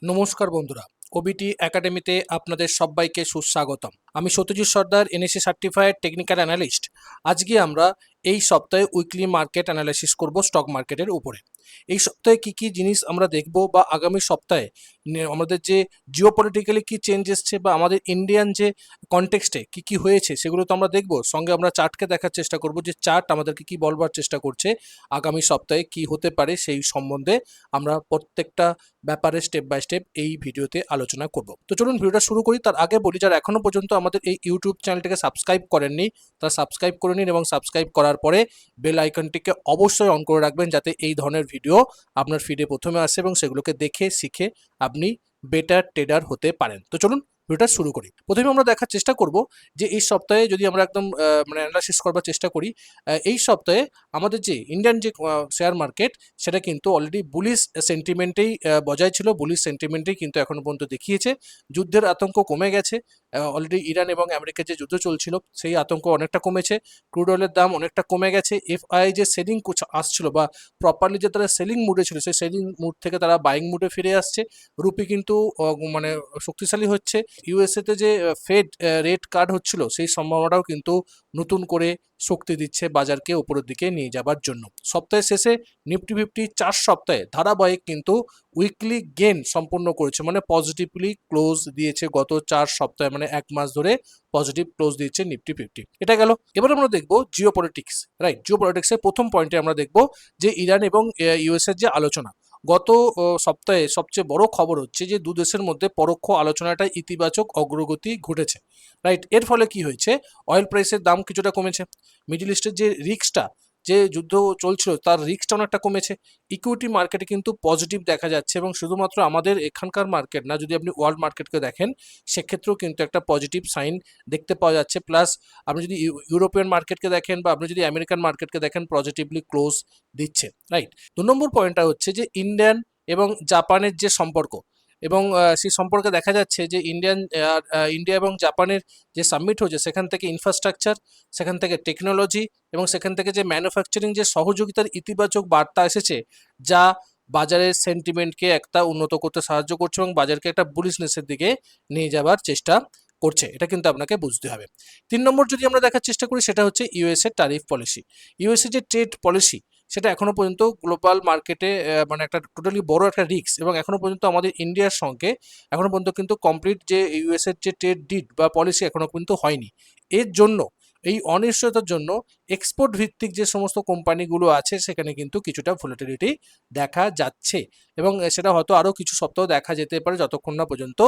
নমস্কার বন্ধুরা, ওবিটি একাডেমিতে আপনাদের সবাইকে সুস্বাগতম। আমি সত্যজিৎ সর্দার, এনএসসি সার্টিফাইড টেকনিক্যাল অ্যানালিস্ট। আজকে আমরা এই সপ্তাহে উইকলি মার্কেট অ্যানালাইসিস করব স্টক মার্কেটের উপরে। এই সপ্তাহে কি কি জিনিস আমরা দেখব বা আগামী সপ্তাহে আমাদের যে জিওপলিটিক্যালি কি চেঞ্জ এসছে বা আমাদের ইন্ডিয়ান যে কনটেক্সটে কি কি হয়েছে সেগুলো তো আমরা দেখব। সঙ্গে আমরা চার্টকে দেখার চেষ্টা করব যে চার্ট আমাদেরকে কি বলবার চেষ্টা করছে, আগামী সপ্তাহে কি হতে পারে সেই সম্বন্ধে আমরা প্রত্যেকটা ব্যাপারে স্টেপ বাই স্টেপ এই ভিডিওতে আলোচনা করব। তো চলুন ভিডিওটা শুরু করি। তার আগে বলি, যারা এখনো পর্যন্ত আমাদের এই ইউটিউব চ্যানেলটিকে সাবস্ক্রাইব করেননি তারা সাবস্ক্রাইব করে নিন এবং সাবস্ক্রাইব করার পরে বেল আইকনটিকে অবশ্যই অন করে রাখবেন, যাতে এই ধরনের ভিডিও আপনার ফিডে প্রথমে আসে এবং সেগুলোকে দেখে শিখে আপনি বেটার ট্রেডার হতে পারেন। তো চলুন ভিডিওটা শুরু করি। প্রথমে আমরা দেখার চেষ্টা করব যে এই সপ্তাহে যদি আমরা একদম মানে অ্যানালাইসিস করবার চেষ্টা করি, এই সপ্তাহে আমাদের যে ইন্ডিয়ান যে শেয়ার মার্কেট সেটা কিন্তু অলরেডি বুলিশ সেন্টিমেন্টেই বজায় ছিল, বুলিশ সেন্টিমেন্টেই কিন্তু এখনো পর্যন্ত দেখিয়েছে। যুদ্ধের আতঙ্ক কমে গেছে, অলরেডি ইরান এবং আমেরিকার যে যুদ্ধ চলছিল সেই আতঙ্ক অনেকটা কমেছে, ক্রুড অয়েলের দাম অনেকটা কমে গেছে। এফআই যে সেলিং আসছিল বা প্রপারলি যে তারা সেলিং মুডে ছিল সেই সেলিং মুড থেকে তারা বাইং মুডে ফিরে আসছে। রুপি কিন্তু মানে শক্তিশালী হচ্ছে। ইউএসএতে যে ফেড রেট কার্ড হচ্ছিল সেই সম্ভাবনাটাও কিন্তু নতুন করে শক্তি দিচ্ছে বাজারকে উপরের দিকে নিয়ে যাবার জন্য। সপ্তাহের শেষে নিফটি ফিফটি 4 সপ্তাহে ধারাবাহিক কিন্তু উইকলি গেন সম্পূর্ণ করেছে, মানে পজিটিভলি ক্লোজ দিয়েছে গত 4 সপ্তাহে, মানে এক মাস ধরে পজিটিভ ক্লোজ দিচ্ছে নিফটি ফিফটি। এটা গেল। এবার আমরা দেখবো জিও পলিটিক্স। রাইট, জিও পলিটিক্সের প্রথম পয়েন্টে আমরা দেখবো যে ইরান এবং ইউএস এর যে আলোচনা। গত সপ্তাহে সবচেয়ে বড় খবর হচ্ছে যে দু দেশের মধ্যে পরোক্ষ আলোচনাটা ইতিবাচক অগ্রগতি ঘটেছে। রাইট, এর ফলে কি হয়েছে, অয়েল প্রাইসের দাম কিছুটা কমেছে, মিডল ইস্টের যে রিস্কটা, যে যুদ্ধ চলছিল তার রিস্কটা অনেকটা কমেছে। ইকুইটি মার্কেটে কিন্তু পজিটিভ দেখা যাচ্ছে এবং শুধুমাত্র আমাদের এখানকার মার্কেট না, যদি আপনি ওয়ার্ল্ড মার্কেটকে দেখেন সেক্ষেত্রেও কিন্তু একটা পজিটিভ সাইন দেখতে পাওয়া যাচ্ছে। প্লাস আপনি যদি ইউরোপিয়ান মার্কেটকে দেখেন বা আপনি যদি আমেরিকান মার্কেটকে দেখেন, পজিটিভলি ক্লোজ দিচ্ছে। রাইট, 2 নম্বর পয়েন্টটা হচ্ছে যে ইন্ডিয়ান এবং জাপানের যে সম্পর্ক, এবং সেই সম্পর্কে দেখা যাচ্ছে যে ইন্ডিয়া এবং জাপানের যে সাবমিট হয়েছে সেখান থেকে ইনফ্রাস্ট্রাকচার, সেখান থেকে টেকনোলজি এবং সেখান থেকে যে ম্যানুফ্যাকচারিং যে সহযোগিতার ইতিবাচক বার্তা এসেছে, যা বাজারের সেন্টিমেন্টকে একটা উন্নত করতে সাহায্য করছে এবং বাজারকে একটা বুলিশনেসের দিকে নিয়ে যাবার চেষ্টা করছে। এটা কিন্তু আপনাকে বুঝতে হবে। 3 নম্বর যদি আমরা দেখার চেষ্টা করি সেটা হচ্ছে ইউএসএ ট্যারিফ পলিসি। ইউএসএ যে ট্রেড পলিসি সেটা এখনো পর্যন্ত গ্লোবাল মার্কেটে মানে একটা টোটালি বড় একটা রিস্ক, এবং এখনো পর্যন্ত আমাদের ইন্ডিয়ার সঙ্গে এখনো পর্যন্ত কিন্তু কমপ্লিট যে ইউএসএর যে ট্রেড ডিড বা পলিসি এখনো কিন্তু হয়নি। এর জন্য এই অনিশ্চয়তার জন্য এক্সপোর্ট ভিত্তিক যে সমস্ত কোম্পানিগুলো আছে সেখানে কিন্তু কিছুটা ভোলাটিলিটি দেখা যাচ্ছে, এবং সেটা হয়তো আরও কিছু সপ্তাহ দেখা যেতে পারে যতক্ষণ না পর্যন্ত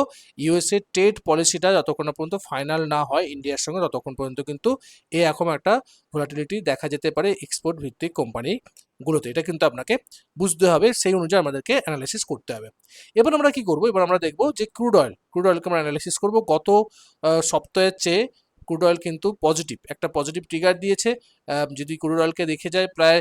ইউএসএ ট্রেড পলিসিটা যতক্ষণ না পর্যন্ত ফাইনাল না হয় ইন্ডিয়ার সঙ্গে, ততক্ষণ পর্যন্ত কিন্তু এখন একটা ভোলাটিলিটি দেখা যেতে পারে এক্সপোর্ট ভিত্তিক কোম্পানিগুলোতে। এটা কিন্তু আপনাকে বুঝতে হবে, সেই অনুযায়ী আমাদেরকে অ্যানালাইসিস করতে হবে। এবার আমরা কি করব, এবার আমরা দেখব যে ক্রুড অয়েলকে আমরা অ্যানালাইসিস করব। গত সপ্তাহের চেয়ে ক্রুড অয়েল কিন্তু একটা পজিটিভ ট্রিগার দিয়েছে। যদি ক্রুড অয়েলকে দেখে যায়, প্রায়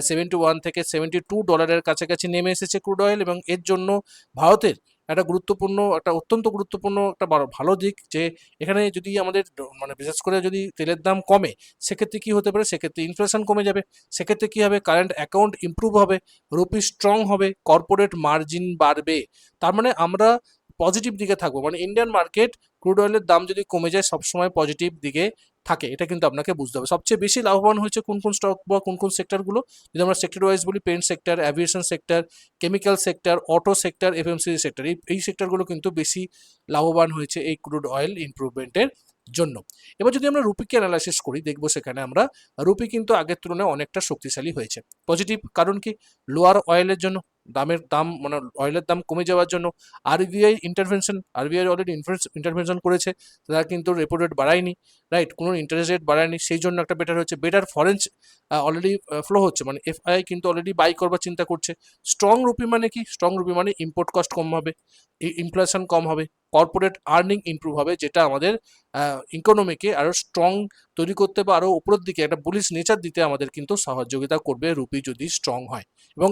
71 থেকে $72 কাছাকাছি নেমে এসেছে ক্রুড অয়েল, এবং এর জন্য ভারতের একটা অত্যন্ত গুরুত্বপূর্ণ একটা ভালো দিক যে এখানে যদি আমাদের মানে বিশেষ করে যদি তেলের দাম কমে সেক্ষেত্রে কি হতে পারে, সেক্ষেত্রে ইনফ্লেশন কমে যাবে, সেক্ষেত্রে কি হবে, কারেন্ট অ্যাকাউন্ট ইমপ্রুভ হবে, রুপি স্ট্রং হবে, কর্পোরেট মার্জিন বাড়বে। তার মানে আমরা পজিটিভ দিকে থাকবো, মানে ইন্ডিয়ান মার্কেট ক্রুড অয়েলের দাম যদি কমে যায় সবসময় পজিটিভ দিকে থাকে। এটা কিন্তু আপনাকে বুঝতে হবে। সবচেয়ে বেশি লাভবান হয়েছে কোন কোন স্টক বা কোন কোন সেক্টরগুলো, যদি আমরা সেক্টর ওয়াইজ বলি, paint sector, aviation sector, chemical sector, auto sector, FMCG sector, এই সেক্টরগুলো কিন্তু বেশি লাভবান হয়েছে এই ক্রুড অয়েল ইমপ্রুভমেন্টের জন্য। এবার যদি আমরা রুপিকে অ্যানালাইসিস করি, দেখবো সেখানে আমরা রুপি কিন্তু আগের তুলনায় অনেকটা শক্তিশালী হয়েছে। পজিটিভ কারণ কি, লোয়ার অয়েলের জন্য, দাম মানে অয়েলের দাম কমে যাওয়ার জন্য আরবিআই অলরেডি ইন্টারভেনশন করেছে, তারা কিন্তু রেপো রেট বাড়ায়নি। রাইট, কোনো ইন্টারেস্ট রেট বাড়ায়নি, সেই জন্য একটা বেটার হচ্ছে। বেটার ফরেন অলরেডি ফ্লো হচ্ছে, মানে এফআই কিন্তু অলরেডি বাই করবার চিন্তা করছে। স্ট্রং রুপি মানে কি, স্ট্রং রুপি মানে ইম্পোর্ট কস্ট কম হবে, ইনফ্লেশন কম হবে, কর্পোরেট আর্নিং ইমপ্রুভ হবে, যেটা আমাদের ইকোনমিকে আরও স্ট্রং তৈরি করতে বা আরও উপরের দিকে একটা বুলিশ নেচার দিতে আমাদের কিন্তু সহযোগিতা করবে রুপি যদি স্ট্রং হয়। এবং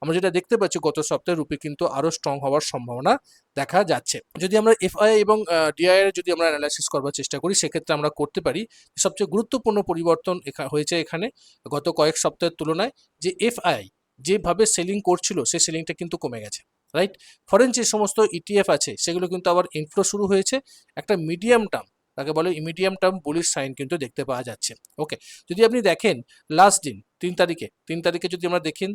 আমরা যেটা দেখতে পাচ্ছি গত সপ্তাহে রুপি কিন্তু আরও স্ট্রং হওয়ার সম্ভাবনা দেখা যাচ্ছে। যদি আমরা এফআই এবং ডিআই এর যদি আমরা অ্যানালাইসিস করবার চেষ্টা করি সেক্ষেত্রে আমরা করতে পারি সবচেয়ে গুরুত্বপূর্ণ পরিবর্তন হয়েছে এখানে গত কয়েক সপ্তাহের তুলনায়, যে এফআই যেভাবে সেলিং করছিল সেই সেলিংটা কিন্তু কমে গেছে। রাইট। ফরেন যে সমস্ত ইটিএফ আছে সেগুলো কিন্তু আবার ইনফ্লো শুরু হয়েছে, একটা মিডিয়াম টার্ম, তাকে বলে মিডিয়াম টার্ম বুলিশ সাইন কিন্তু দেখতে পাওয়া যাচ্ছে। ওকে, যদি আপনি দেখেন লাস্ট দিন 3 তারিখে যদি আমরা দেখেন,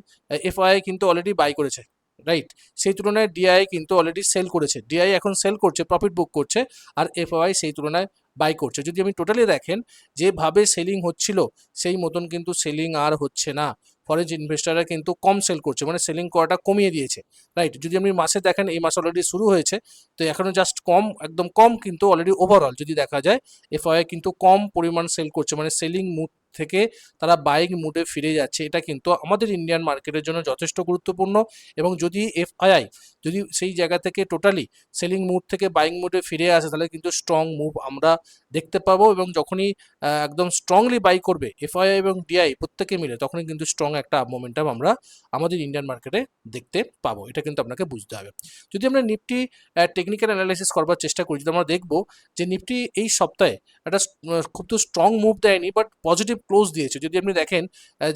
এফআইআই কিন্তু অলরেডি বাই করেছে, রাইট। সেই তুলনায় ডিআই কিন্তু অলরেডি সেল করেছে, ডিআই এখন সেল করছে, প্রফিট বুক করছে, আর এফআইআই সেই তুলনায় বাই করছে। যদি আমি টোটালি দেখেন যেভাবে সেলিং হচ্ছিল সেই মতন কিন্তু সেলিং আর হচ্ছে না, ফরেন ইনভেস্টাররা কিন্তু কম সেল করছে, মানে সেলিং করাটা কমিয়ে দিয়েছে, রাইট। যদি আপনি মাসে দেখেন, এই মাস অলরেডি শুরু হয়েছে, তো এখনো জাস্ট কম, একদম কম, কিন্তু অলরেডি ওভারঅল যদি দেখা যায় এফআইআই কিন্তু কম পরিমাণ সেল করছে, মানে সেলিং মুড থেকে তারা বাইং মুডে ফিরে যাচ্ছে। এটা কিন্তু আমাদের ইন্ডিয়ান মার্কেটের জন্য যথেষ্ট গুরুত্বপূর্ণ, এবং যদি এফআইআই যদি সেই জায়গা থেকে টোটালি সেলিং মুড থেকে বাইং মুডে ফিরে আসে, তাহলে কিন্তু স্ট্রং মুভ আমরা দেখতে পাবো, এবং যখনই একদম স্ট্রংলি বাই করবে এফআইআই এবং ডিআই প্রত্যেকে মিলে, তখনই কিন্তু স্ট্রং একটা মোমেন্টাম আমরা আমাদের ইন্ডিয়ান মার্কেটে দেখতে পাবো। এটা কিন্তু আপনাকে বুঝতে হবে। যদি আমরা নিফটি টেকনিক্যাল অ্যানালাইসিস করবার চেষ্টা করি, যদি আমরা দেখবো যে নিফটি এই সপ্তাহে একটা খুব তো স্ট্রং মুভ দেয়নি, বাট পজিটিভ ক্লোজ দিয়েছে। যদি আপনি দেখেন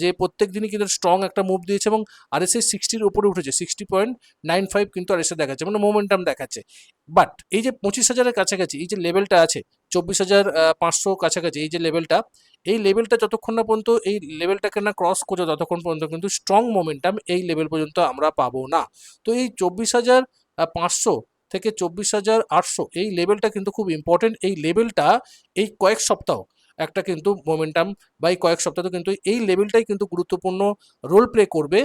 যে প্রত্যেক দিনই কিন্তু স্ট্রং একটা মুভ দিয়েছে, এবং আরএসআই 60-র উপরে উঠেছে, 60.95 কিন্তু আরএসআই দেখাচ্ছে, মানে মোমেন্টাম দেখাচ্ছে। বাট এই যে 25,000-এর কাছাকাছি এই যে লেভেলটা আছে, 24,500 কাছাকাছি এই যে লেভেলটা, এই লেভেলটা যতক্ষণ না পর্যন্ত এই লেভেলটাকে না ক্রস করছে, ততক্ষণ পর্যন্ত কিন্তু স্ট্রং মোমেন্টাম এই লেভেল পর্যন্ত আমরা পাবো না। তো এই 24,500 থেকে 24,800 এই লেভেলটা কিন্তু খুব ইম্পর্টেন্ট। এই লেভেলটা এই কয়েক সপ্তাহ একটা কিন্তু মোমেন্টাম, বা এই কয়েক সপ্তাহ কিন্তু এই লেভেলটাই কিন্তু গুরুত্বপূর্ণ রোল প্লে করবে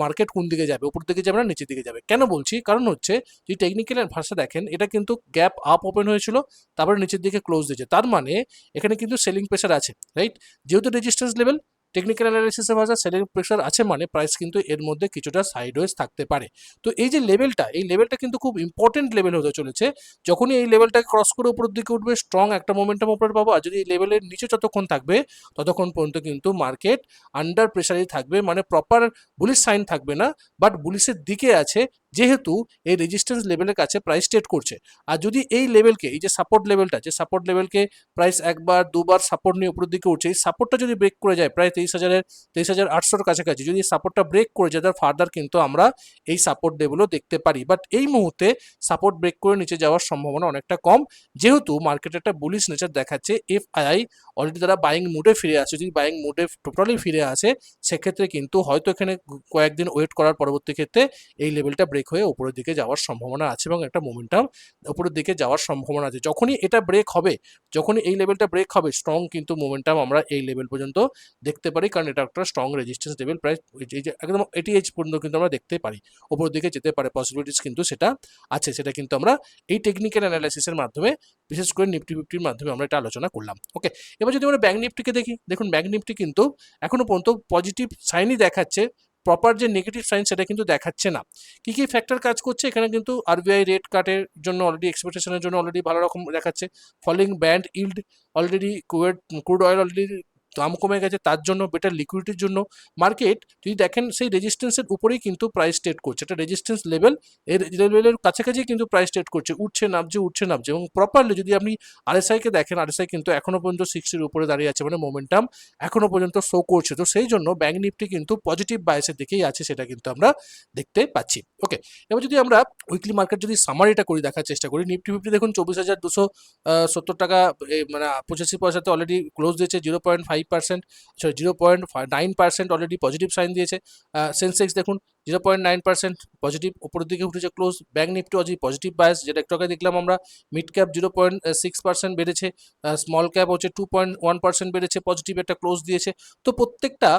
মার্কেট কোন দিকে যাবে, উপর দিকে যাবে না নিচের দিকে যাবে। কেন বলছি, কারণ হচ্ছে যদি টেকনিক্যাল ভাষা দেখেন, এটা কিন্তু গ্যাপ আপ ওপেন হয়েছিল, তারপরে নিচের দিকে ক্লোজ দিয়েছে, তার মানে এখানে কিন্তু সেলিং প্রেশার আছে, রাইট। যেহেতু রেজিস্ট্যান্স লেভেল, টেকনিক্যাল অ্যানালাইসিসের ভাষা সেলিং প্রেশার আছে, মানে প্রাইস কিন্তু এর মধ্যে কিছুটা সাইডওয়েজ থাকতে পারে। তো এই যে লেভেলটা, এই লেভেলটা কিন্তু খুব ইম্পর্টেন্ট লেভেল হতে চলেছে। যখনই এই লেভেলটাকে ক্রস করে উপরের দিকে উঠবে, স্ট্রং একটা মোমেন্টাম উপরে পাবো, আর যদি এই লেভেলের নিচে যতক্ষণ থাকবে, ততক্ষণ পর্যন্ত কিন্তু মার্কেট আন্ডার প্রেশারই থাকবে, মানে প্রপার বুলিশ সাইন থাকবে না, বাট বুলিশের দিকে আছে, যেহেতু এই রেজিস্ট্যান্স লেভেলের কাছে প্রাইস ট্রেড করছে। আর যদি এই লেভেলকে, এই যে সাপোর্ট লেভেলটা, যে সাপোর্ট লেভেলকে প্রাইস একবার দুবার সাপোর্ট নিয়ে উপরের দিকে উঠছে, এই সাপোর্টটা যদি ব্রেক করে যায় প্রায় 23,800-র কাছাকাছি, যদি সাপোর্টটা ব্রেক করে যায়, তার ফার্দার কিন্তু আমরা এই সাপোর্ট লেভেলও দেখতে পারি। বাট এই মুহূর্তে সাপোর্ট ব্রেক করে নিচে যাওয়ার সম্ভাবনা অনেকটা কম, যেহেতু মার্কেটে একটা বুলিশ নেচার দেখাচ্ছে। এফআইআই অলরেডি তারা বাইং মুডে ফিরে আসে, যদি বাইং মুডে টোটালি ফিরে আসে, সেক্ষেত্রে কিন্তু হয়তো এখানে কয়েকদিন ওয়েট করার পরবর্তী ক্ষেত্রে এই লেভেলটা ব্রেক হয়ে উপরের দিকে যাওয়ার সম্ভাবনা আছে, এবং একটা মোমেন্টাম উপরের দিকে যাওয়ার সম্ভাবনা আছে। যখনই এটা ব্রেক হবে, যখনই এই লেভেলটা ব্রেক হবে, স্ট্রং কিন্তু মোমেন্টাম আমরা এই লেভেল পর্যন্ত দেখতে পারি, কারণ এটা একটা স্ট্রং রেজিস্ট্যান্স লেভেল, প্রায় এই যে একদম 88 পর্যন্ত কিন্তু আমরা দেখতে পারি, উপরের দিকে যেতে পারে, পসিবিলিটিস কিন্তু সেটা আছে। সেটা কিন্তু আমরা এই টেকনিক্যাল অ্যানালাইসিসের মাধ্যমে, বিশেষ করে নিফটি ফিফটির মাধ্যমে আমরা এটা আলোচনা করলাম। ওকে, এবার যদি আমরা ব্যাংক নিফটিকে দেখি, দেখুন ব্যাংক নিফটি কিন্তু এখনো পর্যন্ত পজিটিভ সাইনই দেখাচ্ছে, প্রপার যে নেগেটিভ সাইন সেটা কিন্তু দেখাচ্ছে না। কি কি ফ্যাক্টর কাজ করছে এখানে, কিন্তু আরবিআই রেট কাটের জন্য অলরেডি, এক্সপেকটেশনের জন্য অলরেডি ভালো রকম দেখাচ্ছে, falling bond yield already, crude oil already দাম কমে গেছে, তার জন্য বেটার লিকুইডিটির জন্য মার্কেট যদি দেখেন সেই রেজিস্ট্যান্সের উপরেই কিন্তু প্রাইস ট্রেড করছে, এটা রেজিস্ট্যান্স লেভেল, এর লেভেলের কাছাকাছি কিন্তু প্রাইস ট্রেড করছে, উঠছে নামছে উঠছে নামছে। এবং প্রপারলি যদি আপনি আরএসআইকে দেখেন, আরএসআই কিন্তু এখনো পর্যন্ত 60-এর উপরে দাঁড়িয়ে আছে, মানে মোমেন্টাম এখনো পর্যন্ত শো করছে। তো সেই জন্য ব্যাংক নিফটি কিন্তু পজিটিভ বায়াসের দিকেই আছে, সেটা কিন্তু আমরা দেখতে পাচ্ছি। ওকে, এবার যদি আমরা উইকলি মার্কেট যদি সামারিটা করি, দেখার চেষ্টা করি, নিফটি ফিফটি দেখুন 24,270 টাকা, মানে 85 পয়সাতে অলরেডি ক্লোজ দিয়েছে, 0.5%, সরি 0.9% অলরেডি পজিটিভ সাইন দিয়েছে। সেন্সেক্স দেখুন 0.9% পজিটিভ উপরের দিকে উঠেছে close. Bank Nifty already positive bias, যেটা একটু আগে দেখলাম আমরা। মিড ক্যাপ 0.6% বেড়েছে, স্মল ক্যাপ হচ্ছে 2.1% বেড়েছে, পজিটিভ একটা ক্লোজ দিয়েছে। তো প্রত্যেকটা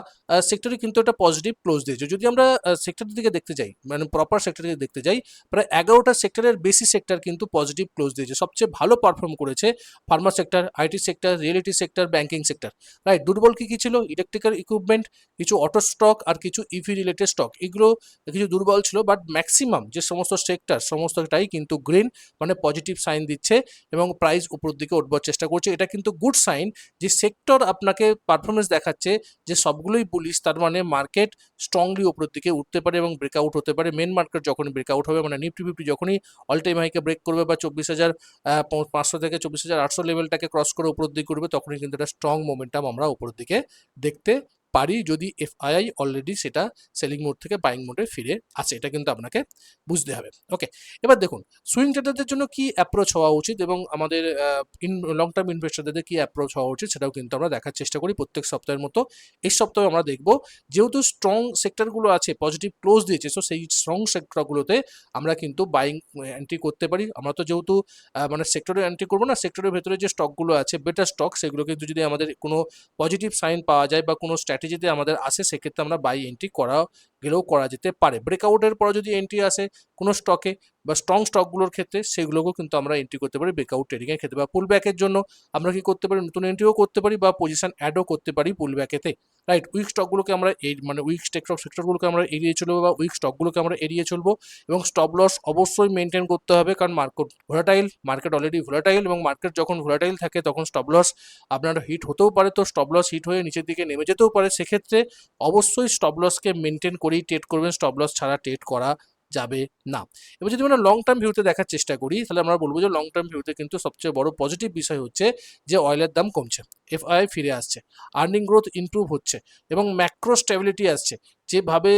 সেক্টরে কিন্তু একটা পজিটিভ ক্লোজ দিয়েছে। যদি আমরা সেক্টরের দিকে দেখতে যাই, মানে প্রপার সেক্টরের দিকে দেখতে যাই, প্রায় 11টা সেক্টরের বেশি সেক্টর কিন্তু পজিটিভ ক্লোজ দিয়েছে। সবচেয়ে ভালো পারফর্ম করেছে Pharma sector, IT sector, reality sector, banking sector, right. দুর্বল কি ছিল, ইলেকট্রিক্যাল ইকুইপমেন্ট, কিছু অটো স্টক, আর কিছু ইভি রিলেটেড স্টক, এগুলো কিছু দুর্বল ছিল। বাট ম্যাক্সিমাম যে সমস্ত সেক্টর, সমস্তটাই কিন্তু গ্রিন, মানে পজিটিভ সাইন দিচ্ছে, এবং প্রাইস উপর দিকে উঠবার চেষ্টা করছে। এটা কিন্তু গুড সাইন, যে সেক্টর আপনাকে পারফরমেন্স দেখাচ্ছে যে সবগুলোই বুলিশ, তার মানে মার্কেট স্ট্রংলি উপরের দিকে উঠতে পারে এবং ব্রেকআউট হতে পারে। মেন মার্কেট যখনই ব্রেকআউট হবে, মানে নিফটি ফিফটি যখনই অল টাইম হাইকে ব্রেক করবে, বা 24,500 থেকে 24,800 লেভেলটাকে ক্রস করে উপরের দিকে উঠবে, তখনই কিন্তু একটা স্ট্রং মোমেন্টাম আমরা উপরের দিকে দেখতে পারি যদি এফআইআই অলরেডি সেটা সেলিং মোড থেকে বাইং মোডে ফিরে আসে। এটা কিন্তু আপনাকে বুঝতে হবে। ওকে, এবার দেখুন সুইং ট্রেডারদের জন্য কি অ্যাপ্রোচ হওয়া উচিত এবং আমাদের লং টার্ম ইনভেস্টরদের কি অ্যাপ্রোচ হওয়া উচিত সেটাও কিন্তু আমরা দেখার চেষ্টা করি প্রত্যেক সপ্তাহের মতো। এই সপ্তাহে আমরা দেখব যেহেতু স্ট্রং সেক্টরগুলো আছে, পজিটিভ ক্লোজ দিয়েছে, সো সেই স্ট্রং সেক্টরগুলোতে আমরা কিন্তু বাইং এন্ট্রি করতে পারি। আমরা তো যেহেতু মানে সেক্টরে এন্ট্রি করবো না, সেক্টরের ভেতরে যে স্টকগুলো আছে বেটার স্টক, সেগুলো কিন্তু যদি আমাদের কোনো পজিটিভ সাইন পাওয়া যায় বা কোনো স্ট্র্যাটেজিতে আমাদের আসে, সেক্ষেত্রে আমরা বাই এন্ট্রি গেলেও করা যেতে পারে। ব্রেকআউটের পরে যদি এন্ট্রি আসে কোনো স্টকে বা স্ট্রং স্টকগুলোর ক্ষেত্রে, সেগুলোকেও কিন্তু আমরা এন্ট্রি করতে পারি ব্রেকআউট ট্রেডিংয়ের ক্ষেত্রে। বা পুল ব্যাকের জন্য আমরা কি করতে পারি, নতুন এন্ট্রিও করতে পারি বা পজিশন অ্যাডও করতে পারি পুল ব্যাকেতে, রাইট। উইক স্টকগুলোকে আমরা মানে উইক সেক্টরগুলোকে আমরা এড়িয়ে চলবো বা উইক স্টকগুলোকে আমরা এড়িয়ে চলবো এবং স্টপ লস অবশ্যই মেনটেন করতে হবে, কারণ মার্কেট অলরেডি ভোলাটাইল এবং মার্কেট যখন ভোলাটাইল থাকে তখন স্টপ লস আপনার হিট হতেও পারে, তো স্টপ লস হিট হয়ে নিচের দিকে নেমে যেতেও পারে। সেক্ষেত্রে অবশ্যই স্টপ লসকে মেনটেন করেই ট্রেড করবেন, স্টপ লস ছাড়া ট্রেড করা যাবে না। এবার যদি আমরা লং টার্ম ভিউতে দেখার চেষ্টা করি, তাহলে আমরা বলবো যে লং টার্ম ভিউতে কিন্তু সবচেয়ে বড় পজিটিভ বিষয় হচ্ছে যে অয়েলের দাম কমছে, এফআইআই ফিরে আসছে, আর্নিং গ্রোথ ইমপ্রুভ হচ্ছে এবং ম্যাক্রো স্টেবিলিটি আসছে। যেভাবে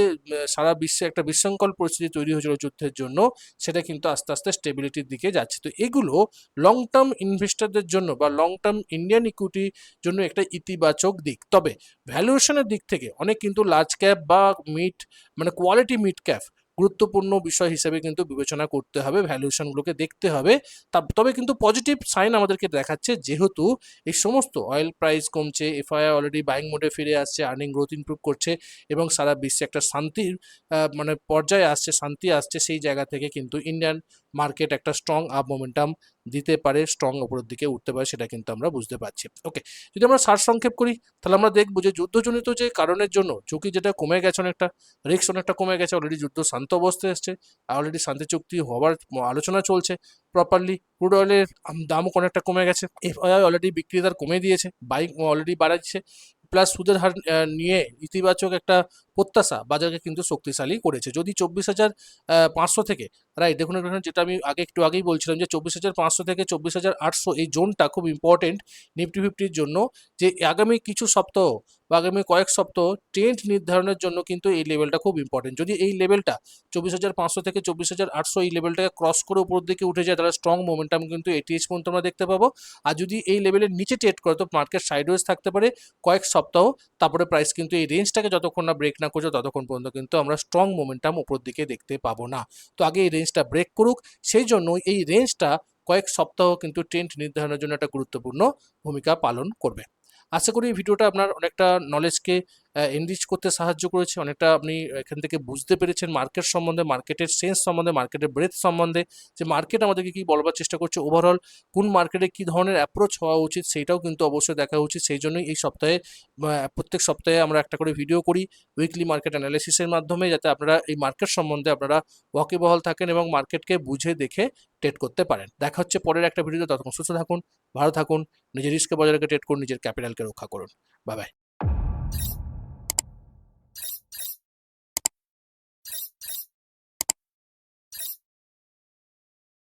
সারা বিশ্বে একটা বিশৃঙ্খল পরিস্থিতি তৈরি হয়েছিল যুদ্ধের জন্য, সেটা কিন্তু আস্তে আস্তে স্টেবিলিটির দিকে যাচ্ছে। তো এগুলো লং টার্ম ইনভেস্টরদের জন্য বা লং টার্ম ইন্ডিয়ান ইকুইটির জন্য একটা ইতিবাচক দিক। তবে ভ্যালুয়েশনের দিক থেকে অনেক কিন্তু লার্জ ক্যাপ বা মানে কোয়ালিটি মিড ক্যাপ গুরুত্বপূর্ণ বিষয় হিসেবে কিন্তু বিবেচনা করতে হবে, ভ্যালুয়েশনগুলোকে দেখতে হবে। তবে কিন্তু পজিটিভ সাইন আমাদেরকে দেখাচ্ছে, যেহেতু এই সমস্ত অয়েল প্রাইস কমছে, এফআইআই অলরেডি বাইং মোডে ফিরে আসছে, আর্নিং গ্রোথ ইমপ্রুভ করছে এবং সারা বিশ্বে একটা শান্তির মানে পর্যায়ে আসছে, শান্তি আসছে, সেই জায়গা থেকে কিন্তু ইন্ডিয়ান মার্কেট একটা স্ট্রং আপ মোমেন্টাম দিতে পারে, স্ট্রং ওপরের দিকে উঠতে পারে, সেটা কিন্তু আমরা বুঝতে পারছি। ওকে, যদি আমরা সারসংক্ষেপ করি তাহলে আমরা দেখবো যে যুদ্ধজনিত যে কারণের জন্য ঝুঁকি যেটা কমে গেছে, অনেকটা রিস্ক অনেকটা কমে গেছে, অলরেডি যুদ্ধ শান্ত অবস্থায় এসছে, অলরেডি শান্তি চুক্তি হওয়ার আলোচনা চলছে প্রপারলি, ক্রুড অয়েলের দামও অনেকটা কমে গেছে, এফআইআই অলরেডি বিক্রির হার কমে দিয়েছে, বাইক অলরেডি বাড়াচ্ছে, প্লাস সুদের হার নিয়ে ইতিবাচক একটা প্রত্যাশা বাজারকে কিন্তু শক্তিশালী করেছে। যদি 24,500 থেকে, রাইট, দেখুন এখানে যেটা আমি একটু আগেই বলছিলাম যে 24,500 থেকে 24,800 এই জোনটা খুব ইম্পর্টেন্ট নিফটি ফিফটির জন্য, যে আগামী কিছু সপ্তাহ বা আগামী কয়েক সপ্তাহ ট্রেন্ড নির্ধারণের জন্য কিন্তু এই লেভেলটা খুব ইম্পর্টেন্ট। যদি এই লেভেলটা 24,500 থেকে 24,800 এই লেভেলটাকে ক্রস করে উপর দিকে উঠে যায়, তাহলে স্ট্রং মোমেন্টাম কিন্তু 88 পর্যন্ত আমরা দেখতে পাবো। আর যদি এই লেভেলের নিচে ট্রেড করে তো মার্কেট সাইডওয়েজ থাকতে পারে কয়েক সপ্তাহ, তারপরে প্রাইস কিন্তু এই রেঞ্জটাকে যতক্ষণ না ব্রেক না করছে ততক্ষণ পর্যন্ত কিন্তু আমরা স্ট্রং মোমেন্টাম উপর দিকে দেখতে পাবো না। তো আগে এই রেঞ্জটা ব্রেক করুক, সেই জন্য এই রেঞ্জটা কয়েক সপ্তাহ কিন্তু ট্রেন্ড নির্ধারণের জন্য একটা গুরুত্বপূর্ণ ভূমিকা পালন করবে। আশা করি এই ভিডিওটা আপনার অনেকটা নলেজকে এনরিচ করতে সাহায্য করেছে, অনেকটা আপনি এখান থেকে বুঝতে পেরেছেন মার্কেট সম্বন্ধে, মার্কেটের সেন্স সম্বন্ধে, মার্কেটের ব্রেথ সম্বন্ধে, যে মার্কেট আমাদেরকে কি বলবার চেষ্টা করছে, ওভারঅল কোন মার্কেটে কি ধরনের অ্যাপ্রোচ হওয়া উচিত সেইটাও কিন্তু অবশ্যই দেখা উচিত। সেই জন্যই এই সপ্তাহে প্রত্যেক সপ্তাহে আমরা একটা করে ভিডিও করি উইকলি মার্কেট অ্যানালিসিসের মাধ্যমে, যাতে আপনারা এই মার্কেট সম্বন্ধে আপনারা ওয়াকিবহাল থাকেন এবং মার্কেটকে বুঝে দেখে ট্রেড করতে পারেন। দেখা হচ্ছে পরের একটা ভিডিওতে, ততক্ষণ সুস্থ থাকুন, ভালো থাকুন, নিজের রিস্কে বজায় রেখে ট্রেড করুন, নিজের ক্যাপিটালকে রক্ষা করুন। Bye bye.